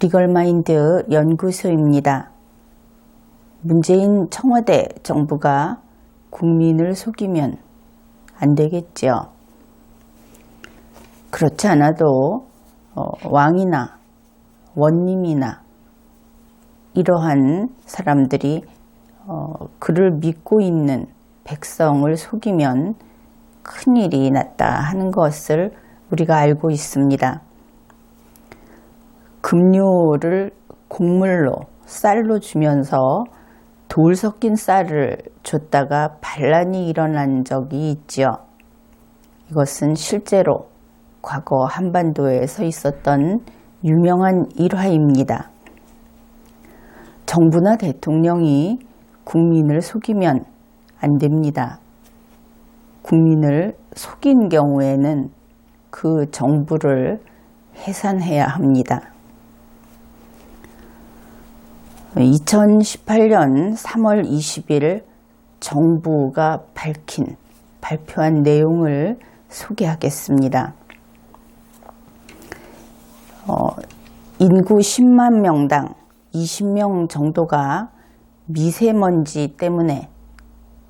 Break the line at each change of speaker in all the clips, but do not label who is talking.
리걸마인드 연구소입니다. 문재인 청와대 정부가 국민을 속이면 안 되겠죠. 그렇지 않아도 왕이나 원님이나 이러한 사람들이 그를 믿고 있는 백성을 속이면 큰일이 났다 하는 것을 우리가 알고 있습니다. 급료를 곡물로 쌀로 주면서 돌 섞인 쌀을 줬다가 반란이 일어난 적이 있지요. 이것은 실제로 과거 한반도에서 있었던 유명한 일화입니다. 정부나 대통령이 국민을 속이면 안 됩니다. 국민을 속인 경우에는 그 정부를 해산해야 합니다. 2018년 3월 20일 정부가 발표한 내용을 소개하겠습니다. 인구 10만 명당 20명 정도가 미세먼지 때문에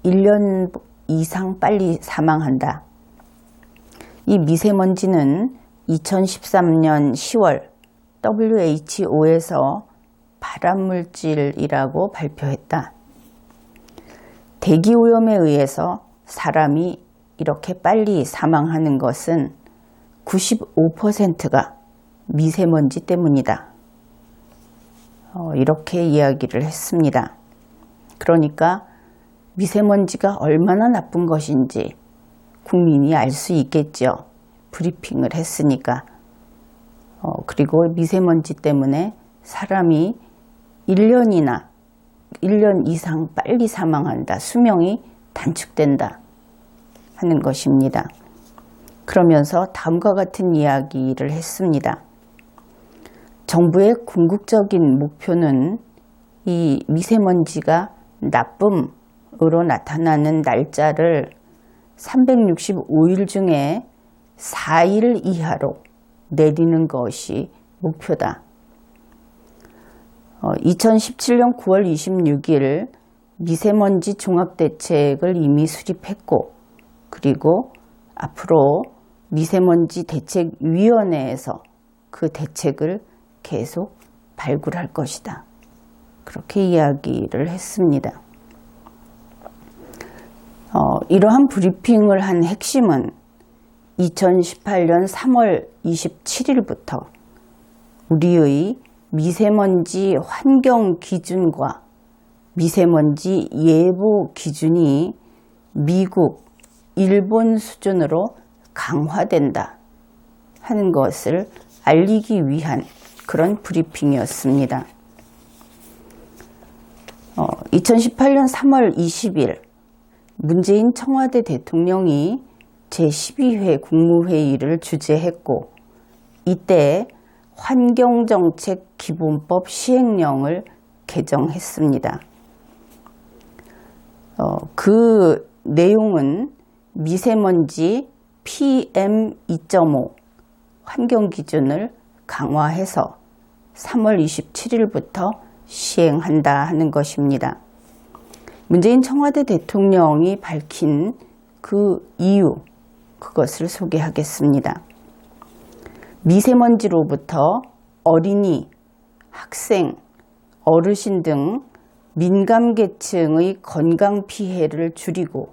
1년 이상 빨리 사망한다. 이 미세먼지는 2013년 10월 WHO에서 발암물질이라고 발표했다. 대기오염에 의해서 사람이 이렇게 빨리 사망하는 것은 95%가 미세먼지 때문이다. 이렇게 이야기를 했습니다. 그러니까 미세먼지가 얼마나 나쁜 것인지 국민이 알 수 있겠죠. 브리핑을 했으니까. 그리고 미세먼지 때문에 사람이 1년 이상 빨리 사망한다. 수명이 단축된다 하는 것입니다. 그러면서 다음과 같은 이야기를 했습니다. 정부의 궁극적인 목표는 이 미세먼지가 나쁨으로 나타나는 날짜를 365일 중에 4일 이하로 내리는 것이 목표다. 2017년 9월 26일 미세먼지 종합대책을 이미 수립했고, 그리고 앞으로 미세먼지 대책위원회에서 그 대책을 계속 발굴할 것이다. 그렇게 이야기를 했습니다. 이러한 브리핑을 한 핵심은 2018년 3월 27일부터 우리의 미세먼지 환경 기준과 미세먼지 예보 기준이 미국, 일본 수준으로 강화된다 하는 것을 알리기 위한 그런 브리핑이었습니다. 2018년 3월 20일 문재인 청와대 대통령이 제12회 국무회의를 주재했고, 이때 환경정책 기본법 시행령을 개정했습니다. 그 내용은 미세먼지 PM2.5 환경기준을 강화해서 3월 27일부터 시행한다 하는 것입니다. 문재인 청와대 대통령이 밝힌 그 이유, 그것을 소개하겠습니다. 미세먼지로부터 어린이, 학생, 어르신 등 민감계층의 건강 피해를 줄이고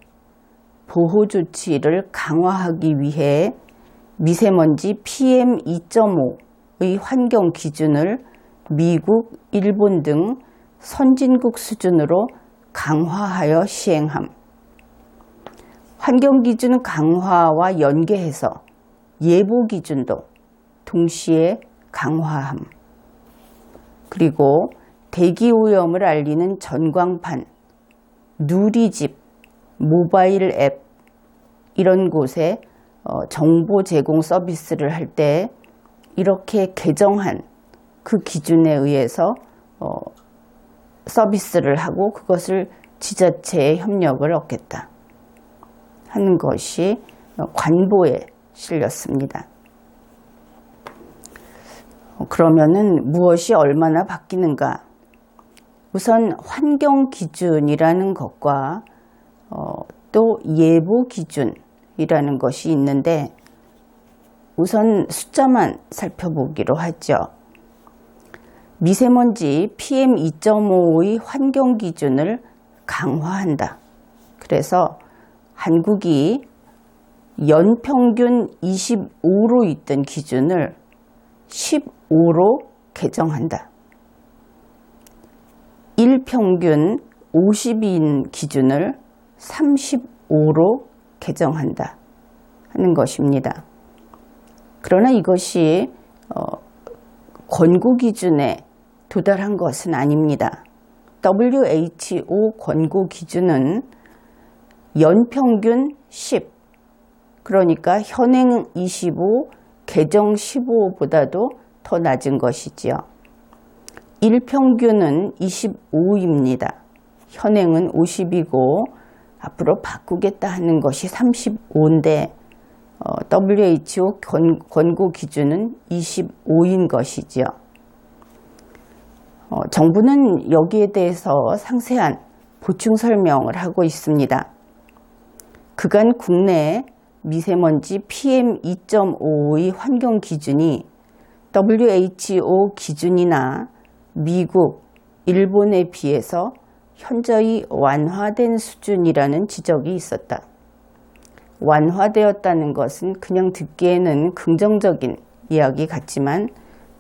보호 조치를 강화하기 위해 미세먼지 PM2.5의 환경 기준을 미국, 일본 등 선진국 수준으로 강화하여 시행함. 환경기준 강화와 연계해서 예보 기준도 동시에 강화함. 그리고 대기오염을 알리는 전광판, 누리집, 모바일 앱 이런 곳에 정보 제공 서비스를 할 때 이렇게 개정한 그 기준에 의해서 서비스를 하고 그것을 지자체의 협력을 얻겠다 하는 것이 관보에 실렸습니다. 그러면은 무엇이 얼마나 바뀌는가? 우선 환경 기준이라는 것과 또 예보 기준이라는 것이 있는데 우선 숫자만 살펴보기로 하죠. 미세먼지 PM2.5의 환경 기준을 강화한다. 그래서 한국이 연평균 25로 있던 기준을 15로 개정한다. 일평균 50인 기준을 35로 개정한다 하는 것입니다. 그러나 이것이 권고 기준에 도달한 것은 아닙니다. WHO 권고 기준은 연평균 10, 그러니까 현행 25, 개정 15보다도 더 낮은 것이지요. 일평균은 25입니다. 현행은 50이고 앞으로 바꾸겠다 하는 것이 35인데 WHO 권고 기준은 25인 것이지요. 정부는 여기에 대해서 상세한 보충 설명을 하고 있습니다. 그간 국내 미세먼지 PM2.5의 환경 기준이 WHO 기준이나 미국, 일본에 비해서 현저히 완화된 수준이라는 지적이 있었다. 완화되었다는 것은 그냥 듣기에는 긍정적인 이야기 같지만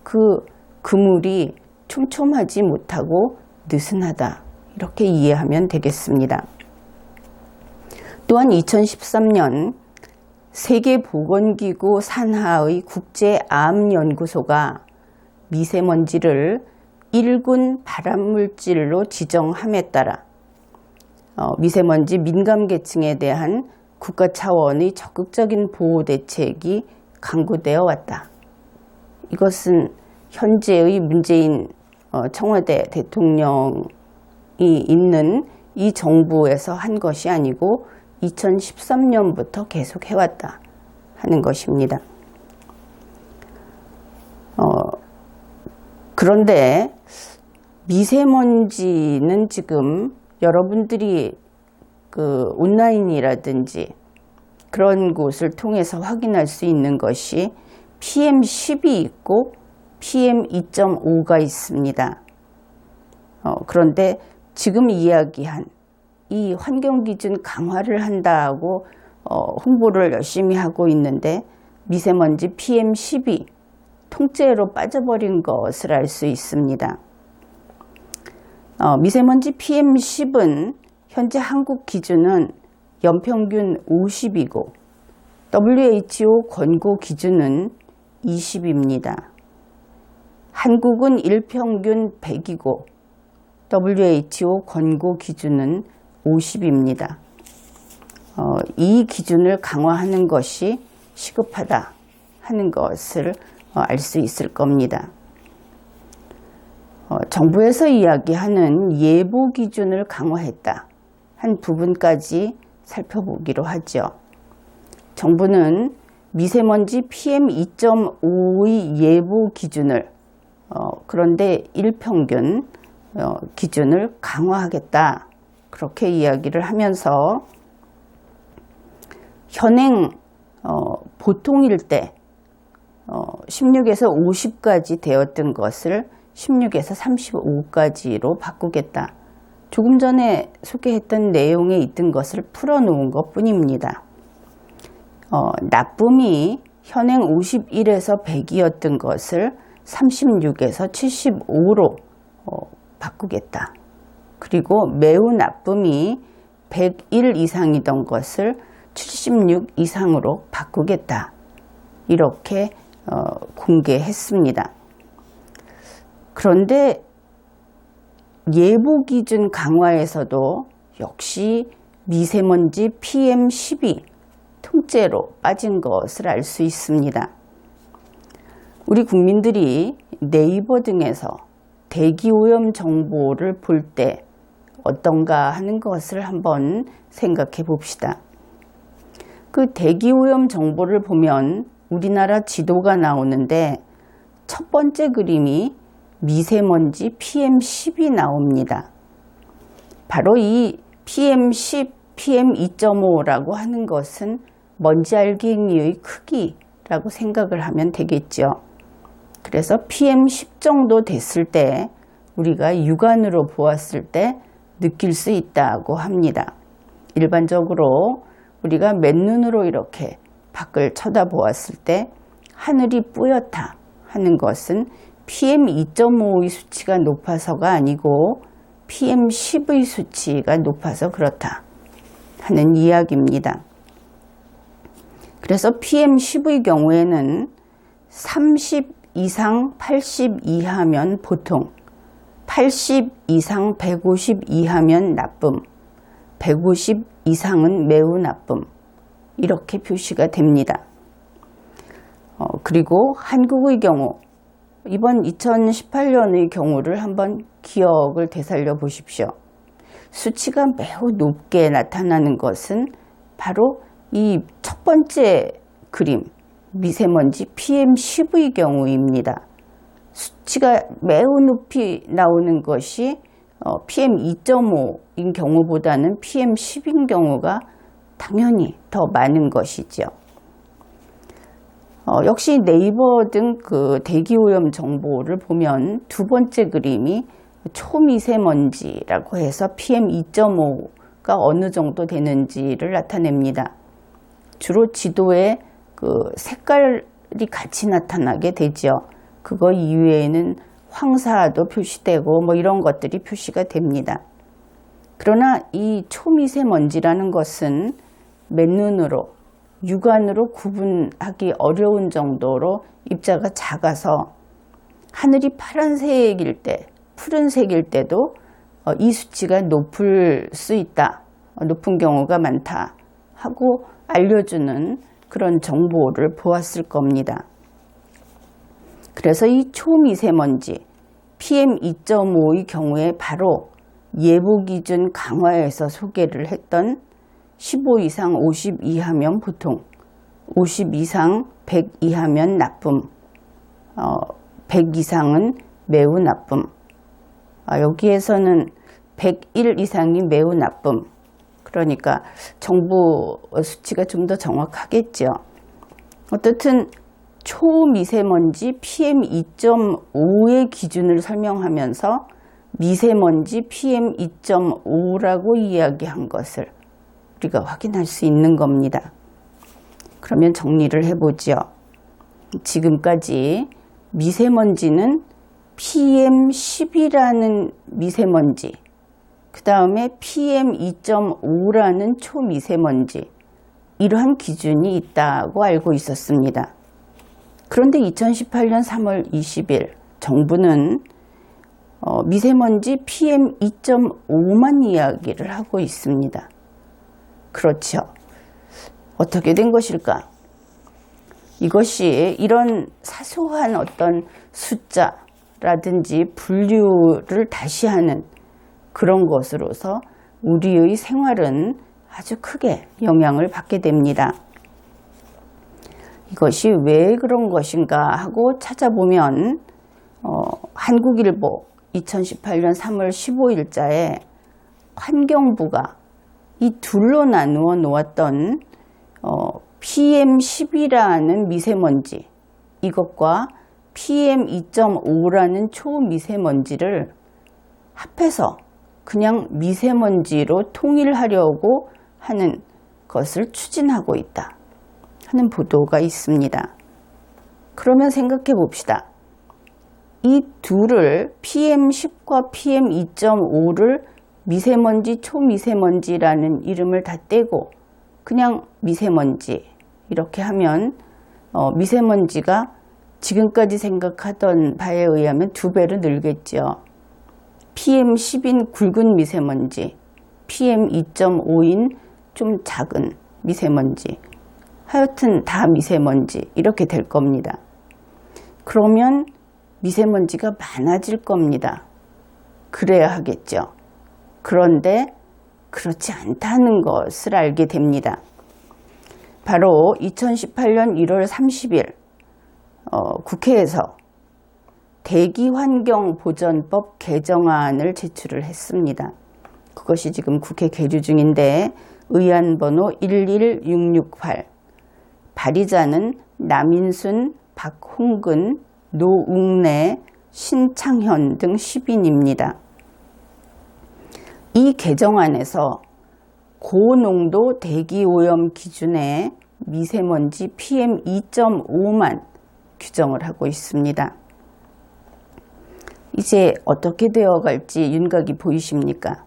그 그물이 촘촘하지 못하고 느슨하다. 이렇게 이해하면 되겠습니다. 또한 2013년 세계보건기구 산하의 국제암연구소가 미세먼지를 1군 발암물질로 지정함에 따라 미세먼지 민감계층에 대한 국가 차원의 적극적인 보호 대책이 강구되어 왔다. 이것은 현재의 문재인 청와대 대통령이 있는 이 정부에서 한 것이 아니고 2013년부터 계속 해왔다 하는 것입니다. 그런데 미세먼지는 지금 여러분들이 그 온라인이라든지 그런 곳을 통해서 확인할 수 있는 것이 PM10이 있고 PM2.5가 있습니다. 그런데 지금 이야기한 이 환경기준 강화를 한다고 홍보를 열심히 하고 있는데 미세먼지 PM10이 통째로 빠져버린 것을 알 수 있습니다. 미세먼지 PM10은 현재 한국 기준은 연평균 50이고 WHO 권고 기준은 20입니다. 한국은 일평균 100이고 WHO 권고 기준은 50입니다. 이 기준을 강화하는 것이 시급하다 하는 것을 알 수 있을 겁니다. 정부에서 이야기하는 예보 기준을 강화했다 한 부분까지 살펴보기로 하죠. 정부는 미세먼지 PM2.5의 예보 기준을 그런데 일평균 기준을 강화하겠다 그렇게 이야기를 하면서 현행 보통일 때 16에서 50까지 되었던 것을 16에서 35까지로 바꾸겠다. 조금 전에 소개했던 내용에 있던 것을 풀어놓은 것 뿐입니다. 나쁨이 현행 51에서 100이었던 것을 36에서 75로 바꾸겠다. 그리고 매우 나쁨이 101 이상이던 것을 76 이상으로 바꾸겠다. 이렇게 공개했습니다. 그런데 예보 기준 강화에서도 역시 미세먼지 PM10이 통째로 빠진 것을 알 수 있습니다. 우리 국민들이 네이버 등에서 대기오염 정보를 볼 때 어떤가 하는 것을 한번 생각해 봅시다. 그 대기오염 정보를 보면 우리나라 지도가 나오는데 첫 번째 그림이 미세먼지 PM10이 나옵니다. 바로 이 PM10, PM2.5라고 하는 것은 먼지 알갱이의 크기라고 생각을 하면 되겠죠. 그래서 PM10 정도 됐을 때 우리가 육안으로 보았을 때 느낄 수 있다고 합니다. 일반적으로 우리가 맨눈으로 이렇게 밖을 쳐다보았을 때 하늘이 뿌옇다 하는 것은 PM2.5의 수치가 높아서가 아니고 PM10의 수치가 높아서 그렇다 하는 이야기입니다. 그래서 PM10의 경우에는 30 이상 80 이하면 보통, 80 이상 150 이하면 나쁨, 150 이상은 매우 나쁨, 이렇게 표시가 됩니다. 그리고 한국의 경우, 이번 2018년의 경우를 한번 기억을 되살려 보십시오. 수치가 매우 높게 나타나는 것은 바로 이 첫 번째 그림, 미세먼지 PM10의 경우입니다. 수치가 매우 높이 나오는 것이 PM2.5인 경우보다는 PM10인 경우가 당연히 더 많은 것이죠. 역시 네이버 등 그 대기오염 정보를 보면 두 번째 그림이 초미세먼지라고 해서 PM2.5가 어느 정도 되는지를 나타냅니다. 주로 지도에 그 색깔이 같이 나타나게 되죠. 그거 이외에는 황사도 표시되고 뭐 이런 것들이 표시가 됩니다. 그러나 이 초미세먼지라는 것은 맨눈으로 육안으로 구분하기 어려운 정도로 입자가 작아서 하늘이 파란색일 때, 푸른색일 때도 이 수치가 높을 수 있다, 높은 경우가 많다 하고 알려주는 그런 정보를 보았을 겁니다. 그래서 이 초미세먼지 PM2.5의 경우에 바로 예보기준 강화에서 소개를 했던 15 이상 50 이하면 보통, 50 이상 100 이하면 나쁨, 100 이상은 매우 나쁨, 여기에서는 101 이상이 매우 나쁨, 그러니까 정보 수치가 좀 더 정확하겠죠. 어떻든 초미세먼지 PM2.5의 기준을 설명하면서 미세먼지 PM2.5라고 이야기한 것을 우리가 확인할 수 있는 겁니다. 그러면 정리를 해보죠. 지금까지 미세먼지는 PM10이라는 미세먼지, 그 다음에 PM2.5라는 초미세먼지, 이러한 기준이 있다고 알고 있었습니다. 그런데 2018년 3월 20일 정부는 미세먼지 PM2.5만 이야기를 하고 있습니다. 그렇죠. 어떻게 된 것일까? 이것이 이런 사소한 어떤 숫자라든지 분류를 다시 하는 그런 것으로서 우리의 생활은 아주 크게 영향을 받게 됩니다. 이것이 왜 그런 것인가 하고 찾아보면 한국일보 2018년 3월 15일자에 환경부가 이 둘로 나누어 놓았던 PM10이라는 미세먼지, 이것과 PM2.5라는 초미세먼지를 합해서 그냥 미세먼지로 통일하려고 하는 것을 추진하고 있다 하는 보도가 있습니다. 그러면 생각해 봅시다. 이 둘을 PM10과 PM2.5를 미세먼지, 초미세먼지라는 이름을 다 떼고 그냥 미세먼지 이렇게 하면 미세먼지가 지금까지 생각하던 바에 의하면 2배로 늘겠죠. PM10인 굵은 미세먼지, PM2.5인 좀 작은 미세먼지, 하여튼 다 미세먼지 이렇게 될 겁니다. 그러면 미세먼지가 많아질 겁니다. 그래야 하겠죠. 그런데 그렇지 않다는 것을 알게 됩니다. 바로 2018년 1월 30일 국회에서 대기환경보전법 개정안을 제출을 했습니다. 그것이 지금 국회 계류 중인데 의안번호 11668, 발의자는 남인순, 박홍근, 노웅래, 신창현 등 10인입니다. 이 개정안에서 고농도 대기오염 기준의 미세먼지 PM2.5만 규정을 하고 있습니다. 이제 어떻게 되어갈지 윤곽이 보이십니까?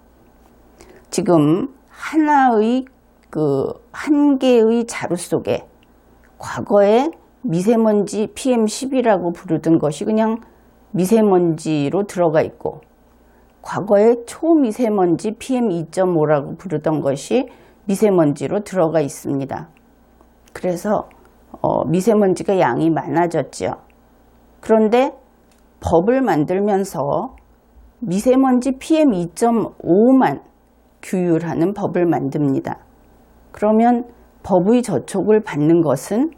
지금 한 개의 자루 속에 과거에 미세먼지 PM10이라고 부르던 것이 그냥 미세먼지로 들어가 있고, 과거에 초미세먼지 PM2.5라고 부르던 것이 미세먼지로 들어가 있습니다. 그래서 미세먼지가 양이 많아졌죠. 그런데 법을 만들면서 미세먼지 PM2.5만 규율하는 법을 만듭니다. 그러면 법의 저촉을 받는 것은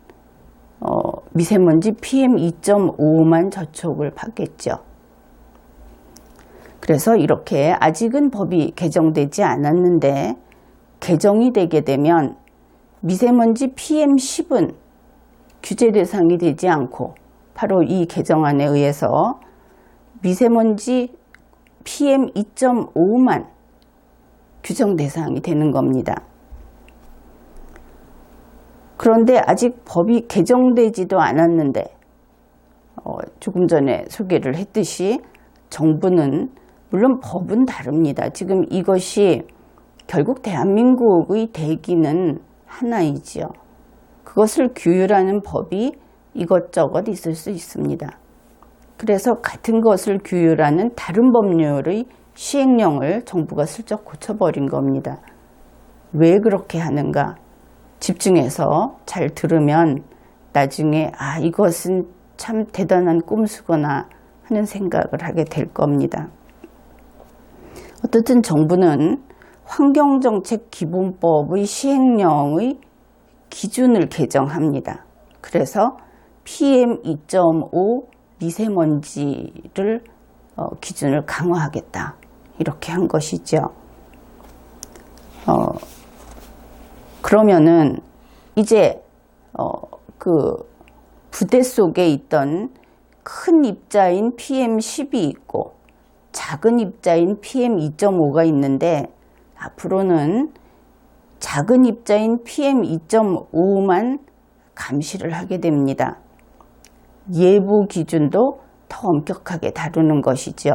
미세먼지 PM2.5만 저촉을 받겠죠. 그래서 이렇게 아직은 법이 개정되지 않았는데 개정이 되게 되면 미세먼지 PM10은 규제 대상이 되지 않고 바로 이 개정안에 의해서 미세먼지 PM2.5만 규정 대상이 되는 겁니다. 그런데 아직 법이 개정되지도 않았는데 조금 전에 소개를 했듯이 정부는, 물론 법은 다릅니다. 지금 이것이 결국 대한민국의 대기는 하나이지요. 그것을 규율하는 법이 이것저것 있을 수 있습니다. 그래서 같은 것을 규율하는 다른 법률의 시행령을 정부가 슬쩍 고쳐버린 겁니다. 왜 그렇게 하는가? 집중해서 잘 들으면 나중에 이것은 참 대단한 꼼수거나 하는 생각을 하게 될 겁니다. 어떻든 정부는 환경정책기본법의 시행령의 기준을 개정합니다. 그래서 PM2.5 미세먼지를 기준을 강화하겠다, 이렇게 한 것이죠. 그러면은 이제 그 부대 속에 있던 큰 입자인 PM10이 있고 작은 입자인 PM2.5가 있는데 앞으로는 작은 입자인 PM2.5만 감시를 하게 됩니다. 예보 기준도 더 엄격하게 다루는 것이죠.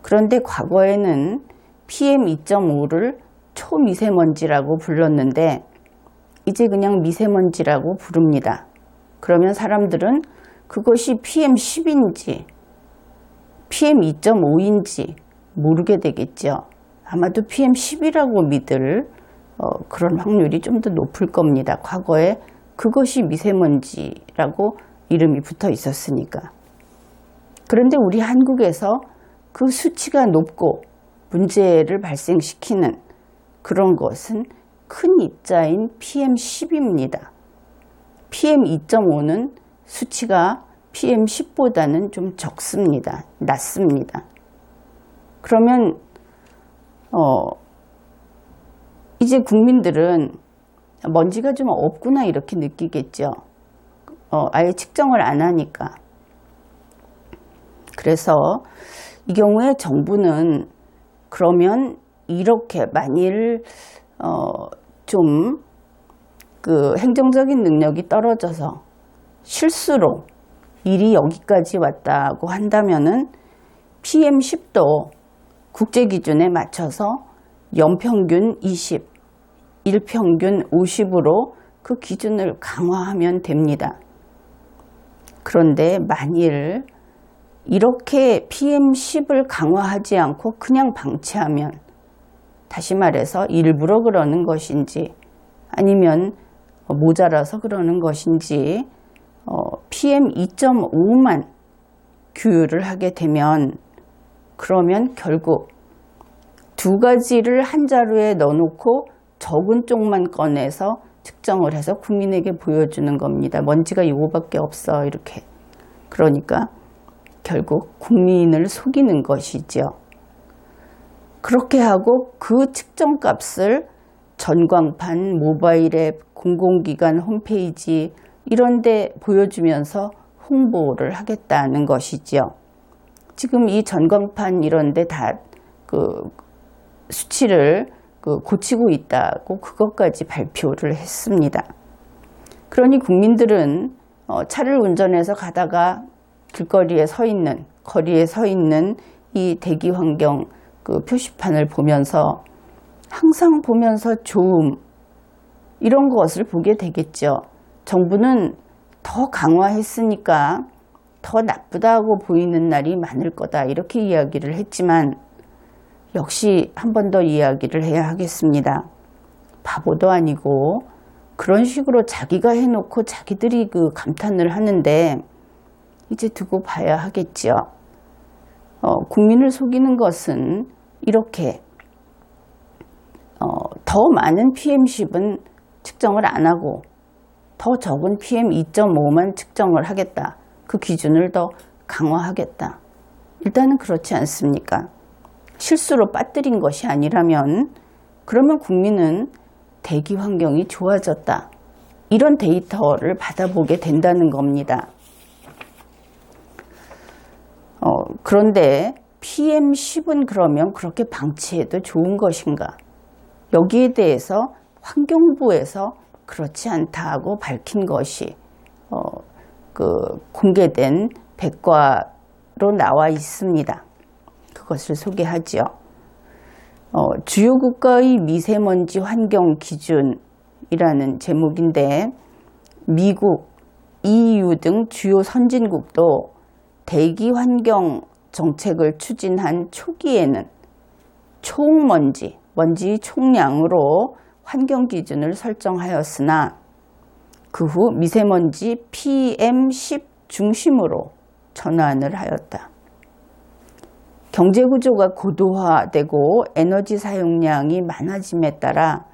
그런데 과거에는 PM2.5를 초미세먼지라고 불렀는데 이제 그냥 미세먼지라고 부릅니다. 그러면 사람들은 그것이 PM10인지 PM2.5인지 모르게 되겠죠. 아마도 PM10이라고 믿을 그런 확률이 좀 더 높을 겁니다. 과거에 그것이 미세먼지라고 이름이 붙어 있었으니까. 그런데 우리 한국에서 그 수치가 높고 문제를 발생시키는 그런 것은 큰 입자인 PM10입니다. PM2.5는 수치가 PM10보다는 좀 적습니다. 낮습니다. 그러면 이제 국민들은 먼지가 좀 없구나 이렇게 느끼겠죠. 아예 측정을 안 하니까. 그래서 이 경우에 정부는 그러면 이렇게 만일 좀 그 행정적인 능력이 떨어져서 실수로 일이 여기까지 왔다고 한다면은 PM10도 국제 기준에 맞춰서 연평균 20, 일평균 50으로 그 기준을 강화하면 됩니다. 그런데 만일 이렇게 PM10을 강화하지 않고 그냥 방치하면, 다시 말해서 일부러 그러는 것인지 아니면 모자라서 그러는 것인지 PM2.5만 규율을 하게 되면, 그러면 결국 두 가지를 한 자루에 넣어놓고 적은 쪽만 꺼내서 측정을 해서 국민에게 보여주는 겁니다. 먼지가 이거밖에 없어, 이렇게. 그러니까 결국 국민을 속이는 것이죠. 그렇게 하고 그 측정값을 전광판, 모바일 앱, 공공기관 홈페이지 이런 데 보여주면서 홍보를 하겠다는 것이죠. 지금 이 전광판 이런 데 다 수치를 고치고 있다고 그것까지 발표를 했습니다. 그러니 국민들은 차를 운전해서 가다가 길거리에 서 있는, 거리에 서 있는 이 대기 환경 표시판을 보면서 항상 보면서 좋음, 이런 것을 보게 되겠죠. 정부는 더 강화했으니까 더 나쁘다고 보이는 날이 많을 거다, 이렇게 이야기를 했지만 역시 한 번 더 이야기를 해야 하겠습니다. 바보도 아니고 그런 식으로 자기가 해놓고 자기들이 감탄을 하는데 이제 두고 봐야 하겠죠. 국민을 속이는 것은 이렇게 더 많은 PM10은 측정을 안 하고 더 적은 PM2.5만 측정을 하겠다. 그 기준을 더 강화하겠다. 일단은 그렇지 않습니까? 실수로 빠뜨린 것이 아니라면 그러면 국민은 대기 환경이 좋아졌다. 이런 데이터를 받아보게 된다는 겁니다. 그런데 PM10은 그러면 그렇게 방치해도 좋은 것인가? 여기에 대해서 환경부에서 그렇지 않다고 밝힌 것이 공개된 백과로 나와 있습니다. 그것을 소개하죠. 주요 국가의 미세먼지 환경 기준이라는 제목인데 미국, EU 등 주요 선진국도 대기 환경 정책을 추진한 초기에는 총먼지, 먼지 총량으로 환경 기준을 설정하였으나 그 후 미세먼지 PM10 중심으로 전환을 하였다. 경제구조가 고도화되고 에너지 사용량이 많아짐에 따라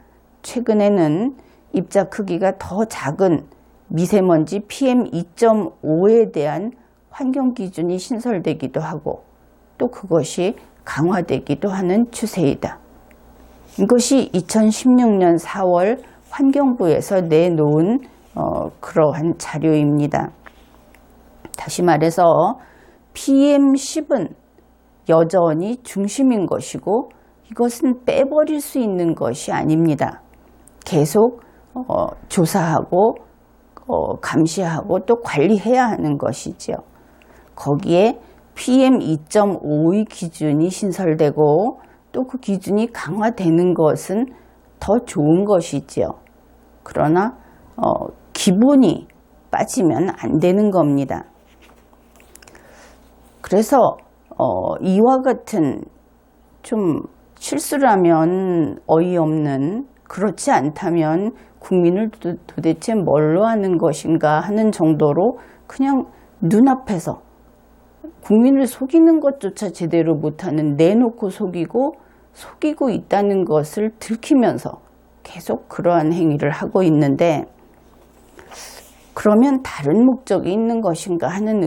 최근에는 입자 크기가 더 작은 미세먼지 PM2.5에 대한 환경 기준이 신설되기도 하고 또 그것이 강화되기도 하는 추세이다. 이것이 2016년 4월 환경부에서 내놓은 그러한 자료입니다. 다시 말해서 PM10은 여전히 중심인 것이고 이것은 빼버릴 수 있는 것이 아닙니다. 계속 조사하고 감시하고 또 관리해야 하는 것이죠. 거기에 PM2.5의 기준이 신설되고 또 그 기준이 강화되는 것은 더 좋은 것이죠. 그러나 기본이 빠지면 안 되는 겁니다. 그래서 이와 같은 좀 실수를 하면 어이없는, 그렇지 않다면 국민을 도대체 뭘로 하는 것인가 하는 정도로 그냥 눈앞에서 국민을 속이는 것조차 제대로 못하는, 내놓고 속이고 있다는 것을 들키면서 계속 그러한 행위를 하고 있는데 그러면 다른 목적이 있는 것인가 하는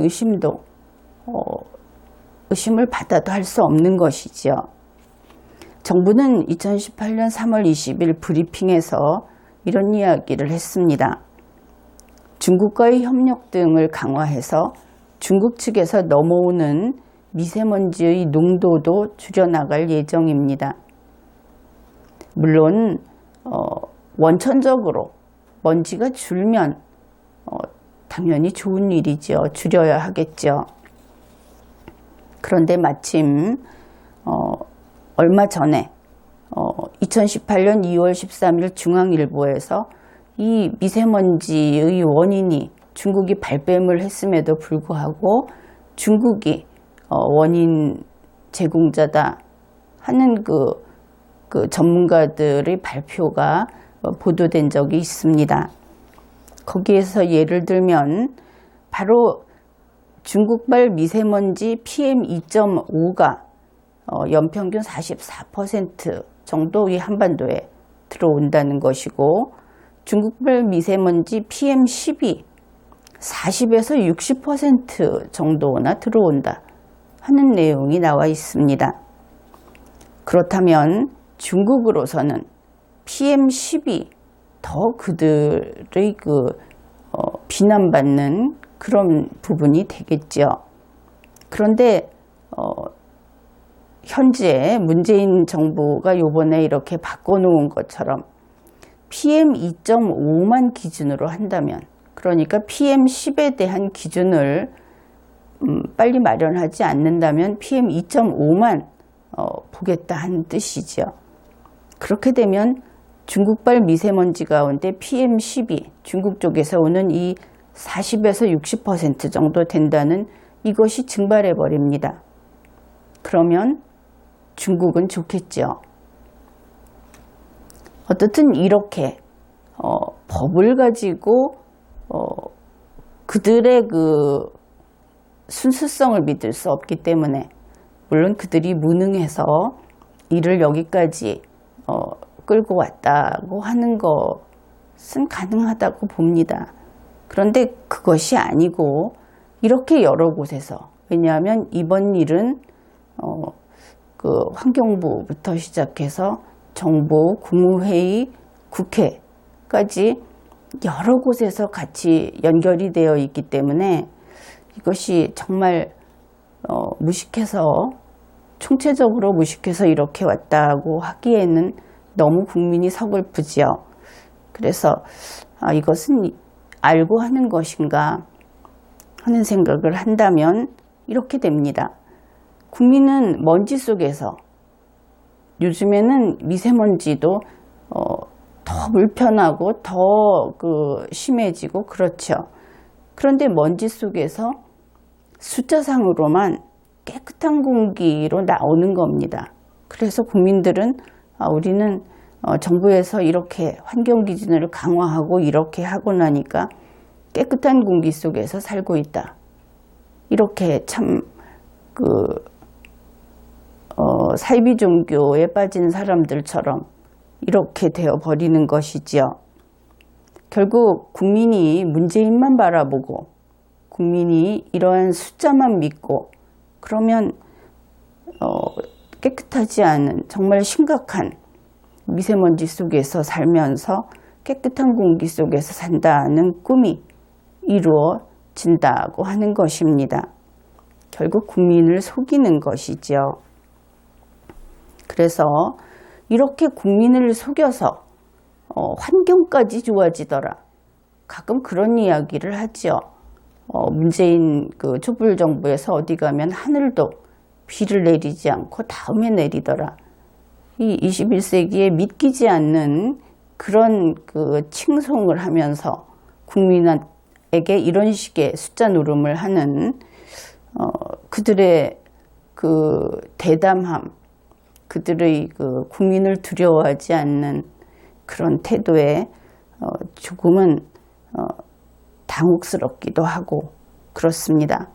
의심을 받아도 할 수 없는 것이죠. 정부는 2018년 3월 20일 브리핑에서 이런 이야기를 했습니다. 중국과의 협력 등을 강화해서 중국 측에서 넘어오는 미세먼지의 농도도 줄여나갈 예정입니다. 물론 원천적으로 먼지가 줄면 당연히 좋은 일이죠. 줄여야 하겠죠. 그런데 마침 얼마 전에 2018년 2월 13일 중앙일보에서 이 미세먼지의 원인이 중국이 발뺌을 했음에도 불구하고 중국이 원인 제공자다 하는 그 전문가들의 발표가 보도된 적이 있습니다. 거기에서 예를 들면 바로 중국발 미세먼지 PM2.5가 연평균 44% 정도의 한반도에 들어온다는 것이고 중국발 미세먼지 PM10이 40에서 60% 정도나 들어온다 하는 내용이 나와 있습니다. 그렇다면 중국으로서는 PM10이 더 그들의 비난받는 그런 부분이 되겠죠. 그런데 현재 문재인 정부가 요번에 이렇게 바꿔놓은 것처럼 PM2.5만 기준으로 한다면, 그러니까 PM10에 대한 기준을 빨리 마련하지 않는다면 PM2.5만 보겠다 하는 뜻이죠. 그렇게 되면 중국발 미세먼지 가운데 PM10이 중국 쪽에서 오는 이 40에서 60% 정도 된다는 이것이 증발해 버립니다. 그러면 중국은 좋겠죠. 어떻든 이렇게 법을 가지고 그들의 그 순수성을 믿을 수 없기 때문에, 물론 그들이 무능해서 이를 여기까지 끌고 왔다고 하는 것은 가능하다고 봅니다. 그런데 그것이 아니고 이렇게 여러 곳에서, 왜냐하면 이번 일은 그 환경부부터 시작해서 정부, 국무회의, 국회까지 여러 곳에서 같이 연결이 되어 있기 때문에 이것이 정말 무식해서, 총체적으로 무식해서 이렇게 왔다고 하기에는 너무 국민이 서글프지요. 그래서 이것은 알고 하는 것인가 하는 생각을 한다면 이렇게 됩니다. 국민은 먼지 속에서, 요즘에는 미세먼지도 더 불편하고 더 심해지고 그렇죠. 그런데 먼지 속에서 숫자상으로만 깨끗한 공기로 나오는 겁니다. 그래서 국민들은 우리는 정부에서 이렇게 환경 기준을 강화하고 이렇게 하고 나니까 깨끗한 공기 속에서 살고 있다. 이렇게 참 사이비 종교에 빠진 사람들처럼 이렇게 되어 버리는 것이지요. 결국 국민이 문재인만 바라보고 국민이 이러한 숫자만 믿고, 그러면 깨끗하지 않은 정말 심각한 미세먼지 속에서 살면서 깨끗한 공기 속에서 산다는 꿈이 이루어진다고 하는 것입니다. 결국 국민을 속이는 것이죠. 그래서 이렇게 국민을 속여서 환경까지 좋아지더라. 가끔 그런 이야기를 하죠. 문재인 그 촛불 정부에서 어디 가면 하늘도 비를 내리지 않고 다음에 내리더라. 이 21세기에 믿기지 않는 그런 칭송을 하면서 국민에게 이런 식의 숫자 노름을 하는 그들의 대담함, 그들의 국민을 두려워하지 않는 그런 태도에 조금은 당혹스럽기도 하고 그렇습니다.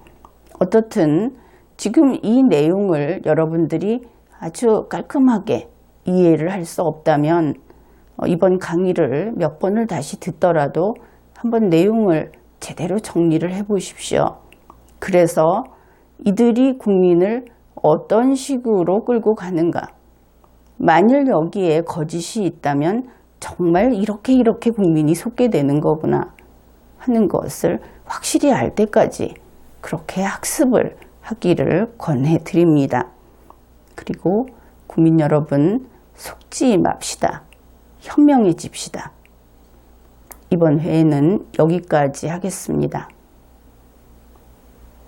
어떻든 지금 이 내용을 여러분들이 아주 깔끔하게 이해를 할 수 없다면 이번 강의를 몇 번을 다시 듣더라도 한번 내용을 제대로 정리를 해 보십시오. 그래서 이들이 국민을 어떤 식으로 끌고 가는가, 만일 여기에 거짓이 있다면 정말 이렇게 국민이 속게 되는 거구나 하는 것을 확실히 알 때까지 그렇게 학습을 하기를 권해드립니다. 그리고 국민 여러분, 속지 맙시다. 현명해집시다. 이번 회에는 여기까지 하겠습니다.